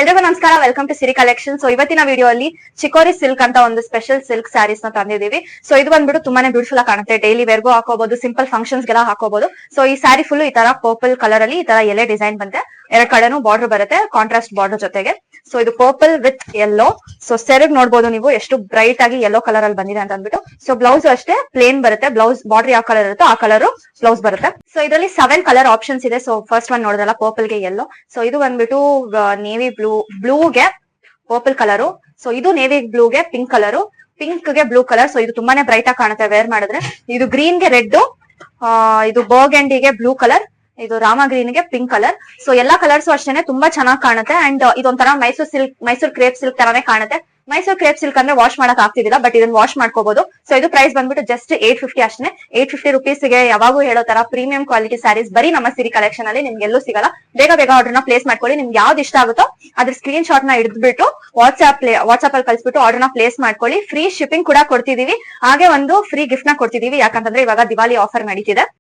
ಎಲ್ರಿಗೂ ನಮಸ್ಕಾರ, welcome to Siri collection. So ಇವತ್ತಿನ ವಿಡಿಯೋ ಅಲ್ಲಿ ಚಿಕೋರಿ ಸಿಲ್ಕ್ ಅಂತ ಒಂದು ಸ್ಪೆಷಲ್ ಸಿಲ್ಕ್ ಸ್ಯಾರೀಸ್ ನ ತಂದಿದೀವಿ. ಸೊ ಇದು ಬಂದ್ಬಿಟ್ಟು ತುಂಬಾನೇ ಬ್ಯೂಟಿಫುಲ್ ಆಗಿ ಕಾಣುತ್ತೆ. ಡೈಲಿ ವೇರ್ಗೂ ಹಾಕೋಬಹುದು, ಸಿಂಪಲ್ ಫಂಕ್ಷನ್ಸ್ ಗೆಲ್ಲ ಹಾಕೋಬಹುದು. ಸೊ ಈ ಸ್ಯಾರಿ ಫುಲ್ ಈ ತರ ಪರ್ಪಲ್ ಕಲರ್ ಅಲ್ಲಿ ಈ ತರ ಎಲೆ ಡಿಸೈನ್ ಬಂತೆ. ಎರಡ್ ಕಡೆನೂ ಬಾರ್ಡರ್ ಬರುತ್ತೆ, ಕಾಂಟ್ರಾಸ್ಟ್ ಬಾರ್ಡರ್ ಜೊತೆಗೆ. ಸೊ ಇದು ಪರ್ಪಲ್ ವಿತ್ ಯೆಲ್ಲೋ. ಸೊ ಸೆರಗ್ ನೋಡಬಹುದು ನೀವು ಎಷ್ಟು ಬ್ರೈಟ್ ಆಗಿ ಯೆಲ್ಲೋ ಕಲರ್ ಅಲ್ಲಿ ಬಂದಿದೆ ಅಂತ ಅಂದ್ಬಿಟ್ಟು. ಸೊ ಬ್ಲೌಸ್ ಅಷ್ಟೇ ಪ್ಲೇನ್ ಬರುತ್ತೆ. ಬ್ಲೌಸ್ ಬಾರ್ಡರ್ ಯಾವ ಕಲರ್ ಇರುತ್ತೋ ಆ ಕಲರ್ ಬ್ಲೌಸ್ ಬರುತ್ತೆ. ಸೊ ಇದರಲ್ಲಿ 7 ಕಲರ್ ಆಪ್ಷನ್ಸ್ ಇದೆ. ಸೊ ಫಸ್ಟ್ ಒನ್ ನೋಡಿದ್ರಲ್ಲ ಪರ್ಪಲ್ ಗೆ ಯೆಲ್ಲೋ. ಸೊ ಇದು ಬಂದ್ಬಿಟ್ಟು ನೇವಿ ಬ್ಲೂಗೆ ಪರ್ಪಲ್ ಕಲರು. ಸೊ ಇದು ನೇವಿ ಬ್ಲೂಗೆ ಪಿಂಕ್ ಕಲರು, ಪಿಂಕ್ ಗೆ ಬ್ಲೂ ಕಲರ್. ಸೊ ಇದು ತುಂಬಾನೇ ಬ್ರೈಟ್ ಆಗಿ ಕಾಣುತ್ತೆ ವೇರ್ ಮಾಡಿದ್ರೆ. ಇದು ಗ್ರೀನ್ ಗೆ ರೆಡ್, ಇದು ಬರ್ಗಂಡಿಗೆ ಬ್ಲೂ ಕಲರ್, ಇದು ರಾಮ ಗ್ರೀನ್ ಗೆ ಪಿಂಕ್ ಕಲರ್. ಸೊ ಎಲ್ಲಾ ಕಲರ್ಸ್ ಅಷ್ಟೇನೆ ತುಂಬಾ ಚೆನ್ನಾಗಿ ಕಾಣುತ್ತೆ. ಅಂಡ್ ಇದೊಂಥರ ಮೈಸೂರ್ ಕ್ರೇಪ್ ಸಿಲ್ಕ್ ತರಾನೇ ಕಾಣುತ್ತೆ. ಮೈಸೂರ್ ಕ್ರೇಪ್ ಸಿಲ್ಕ್ ಅಂದ್ರೆ ವಾಶ್ ಮಾಡಕ್ ಆಗ್ತಿದಿಲ್ಲ, ಬಟ್ ಇದನ್ನ ವಾಶ್ ಮಾಡ್ಕೋಬಹುದು. ಸೊ ಇದು ಪ್ರೈಸ್ ಬಂದ್ಬಿಟ್ಟು ಜಸ್ಟ್ 850 ಅಷ್ಟೇ. 850 ರುಪೀಸ್ ಗೆ ಯಾವಾಗೂ ಹೇಳೋ ತರ ಪ್ರೀಮಿಯಂ ಕ್ವಾಲಿಟಿ ಸ್ಯಾರೀಸ್ ಬರೀ ನಮ್ಮ ಸಿರಿ ಕಲೆಕ್ಷನ್ ಅಲ್ಲಿ ನಿಮ್ಗೆ ಎಲ್ಲೂ ಸಿಗಲ್ಲ. ಬೇಗ ಆರ್ಡರ್ ನ ಪ್ಲೇಸ್ ಮಾಡ್ಕೊಳ್ಳಿ. ನಿಮ್ಗೆ ಯಾವ್ದು ಇಷ್ಟ ಆಗುತ್ತೋ ಅದ್ರ ಸ್ಕ್ರೀನ್ ಶಾಟ್ ನ ಹಿಡಿದ್ಬಿಟ್ಟು ವಾಟ್ಸ್ಆಪ್ ಅಲ್ಲಿ ಕಳ್ಸಿಬಿಟ್ಟು ಆರ್ಡರ್ ನ ಪ್ಲೇಸ್ ಮಾಡ್ಕೊಳ್ಳಿ. ಫ್ರೀ ಶಿಪ್ಪಿಂಗ್ ಕೂಡ ಕೊಡ್ತಿದೀವಿ, ಹಾಗೆ ಒಂದು ಫ್ರೀ ಗಿಫ್ಟ್ ನ ಕೊಡ್ತಿದೀವಿ. ಯಾಕಂತಂದ್ರೆ ಇವಾಗ ದಿವಾಲಿ ಆಫರ್ ನಡೀತಿದೆ.